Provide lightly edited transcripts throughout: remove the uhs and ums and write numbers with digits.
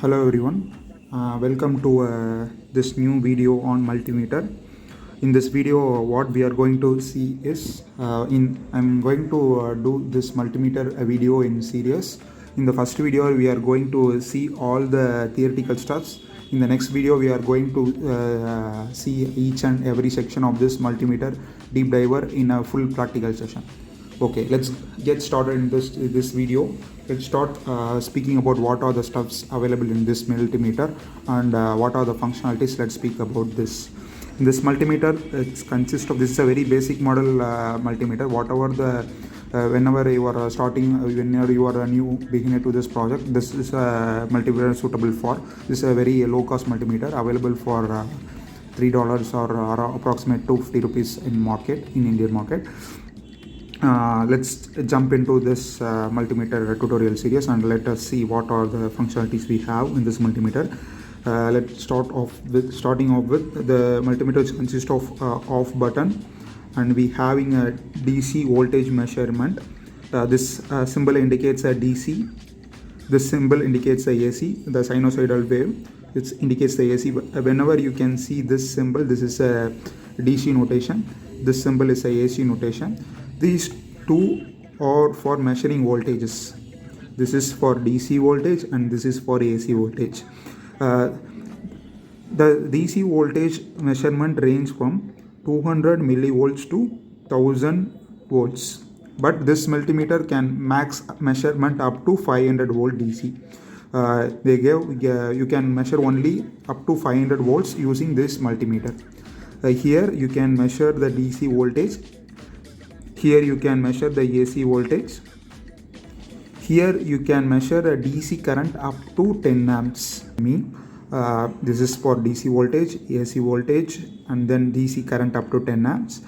Hello everyone, welcome to this new video on multimeter. In this video, what we are going to see is I'm going to do this multimeter video in series. In the first video, we are going to see all the theoretical stuffs. In the next video, we are going to see each and every section of this multimeter deep diver in a full practical session. Okay, let's get started in this video. Let's start speaking about what are the stuffs available in this multimeter and what are the functionalities. Let's speak about this. In this multimeter, it consists of, this is a very basic model multimeter. Whatever the whenever you are whenever you are a new beginner to this project, this is a multimeter suitable for. This is a very low cost multimeter available for $3 or approximate 250 rupees in Indian market. Let's jump into this multimeter tutorial series and let us see what are the functionalities we have in this multimeter. Let's starting off with the multimeter, which consists of off button, and we having a DC voltage measurement. This symbol indicates a DC. This symbol indicates the AC, the sinusoidal wave. It indicates the AC. Whenever you can see this symbol, this is a DC notation. This symbol is a AC notation. These two are for measuring voltages. This is for DC voltage and this is for AC voltage. The DC voltage measurement range from 200 millivolts to 1000 volts. But this multimeter can max measurement up to 500 volt DC. You can measure only up to 500 volts using this multimeter. Here you can measure the DC voltage. Here you can measure the AC voltage. Here you can measure a DC current up to 10 amps. This is for DC voltage, AC voltage, and then DC current up to 10 amps.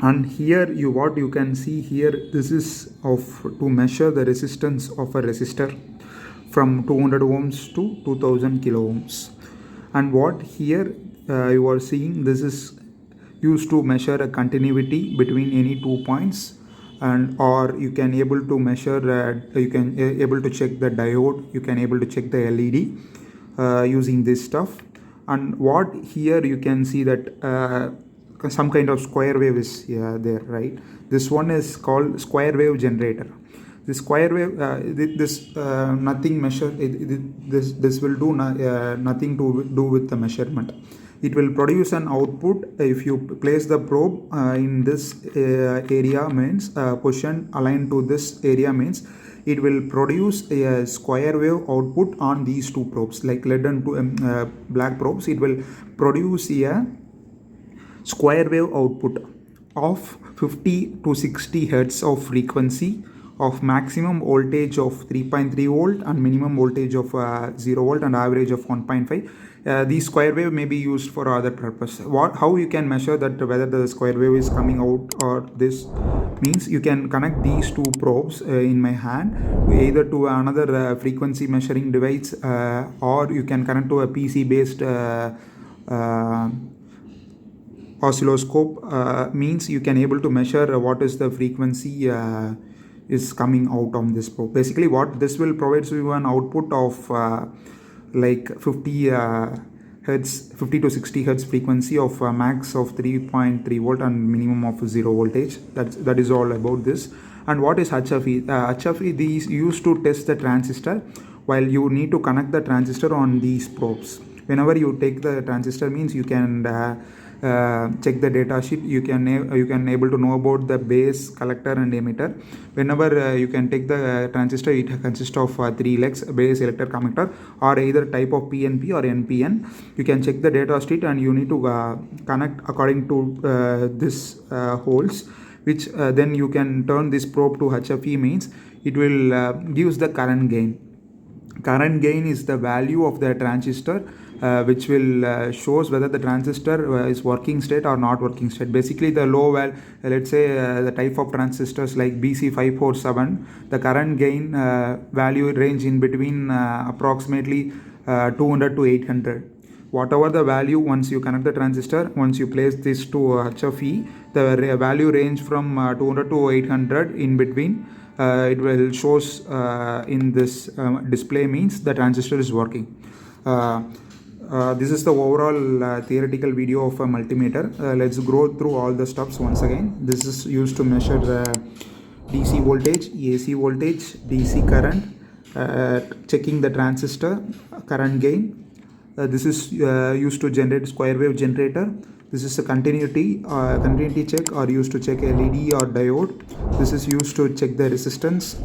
And here what you can see here, this is to measure the resistance of a resistor from 200 ohms to 2000 kilo ohms. And what here you are seeing, this is used to measure a continuity between any 2 points, or you can able to measure you can able to check the diode, you can able to check the LED using this stuff. And what here you can see that some kind of square wave is there, right? This one is called square wave generator. This square wave, nothing measure. This will do nothing to do with the measurement. It will produce an output if you place the probe in this area, means position aligned to this area, means it will produce a square wave output on these two probes, like lead and black probes. It will produce a square wave output of 50 to 60 hertz of frequency, of maximum voltage of 3.3 volt and minimum voltage of 0 volt and average of 1.5. These square wave may be used for other purpose. How you can measure that whether the square wave is coming out or this, means you can connect these two probes in my hand either to another frequency measuring device, or you can connect to a PC based oscilloscope, means you can able to measure what is the frequency is coming out on this probe. Basically what this will provide you an output of like 50 to 60 hertz frequency of max of 3.3 volt and minimum of 0 voltage. That is all about this. And what is HFE? HFE, these used to test the transistor, while you need to connect the transistor on these probes. Whenever you take the transistor, means you can check the data sheet. You can able to know about the base, collector and emitter. Whenever you can take the transistor, it consists of 3 legs: base, collector, commutator, or either type of PNP or NPN. You can check the data sheet and you need to connect according to this holes, which then you can turn this probe to HFE, means it will gives the current gain. Current gain is the value of the transistor which will shows whether the transistor is working state or not working state. Basically the low value, let's say the type of transistors like BC547, the current gain value range in between approximately 200 to 800. Whatever the value, once you connect the transistor, once you place this to HFE, the value range from 200 to 800 in between it will shows in this display means the transistor is working. This is the overall theoretical video of a multimeter. Let's go through all the steps once again. This is used to measure DC voltage, AC voltage, DC current, checking the transistor, current gain. This is used to generate square wave generator. This is a continuity check, or used to check LED or diode. This is used to check the resistance.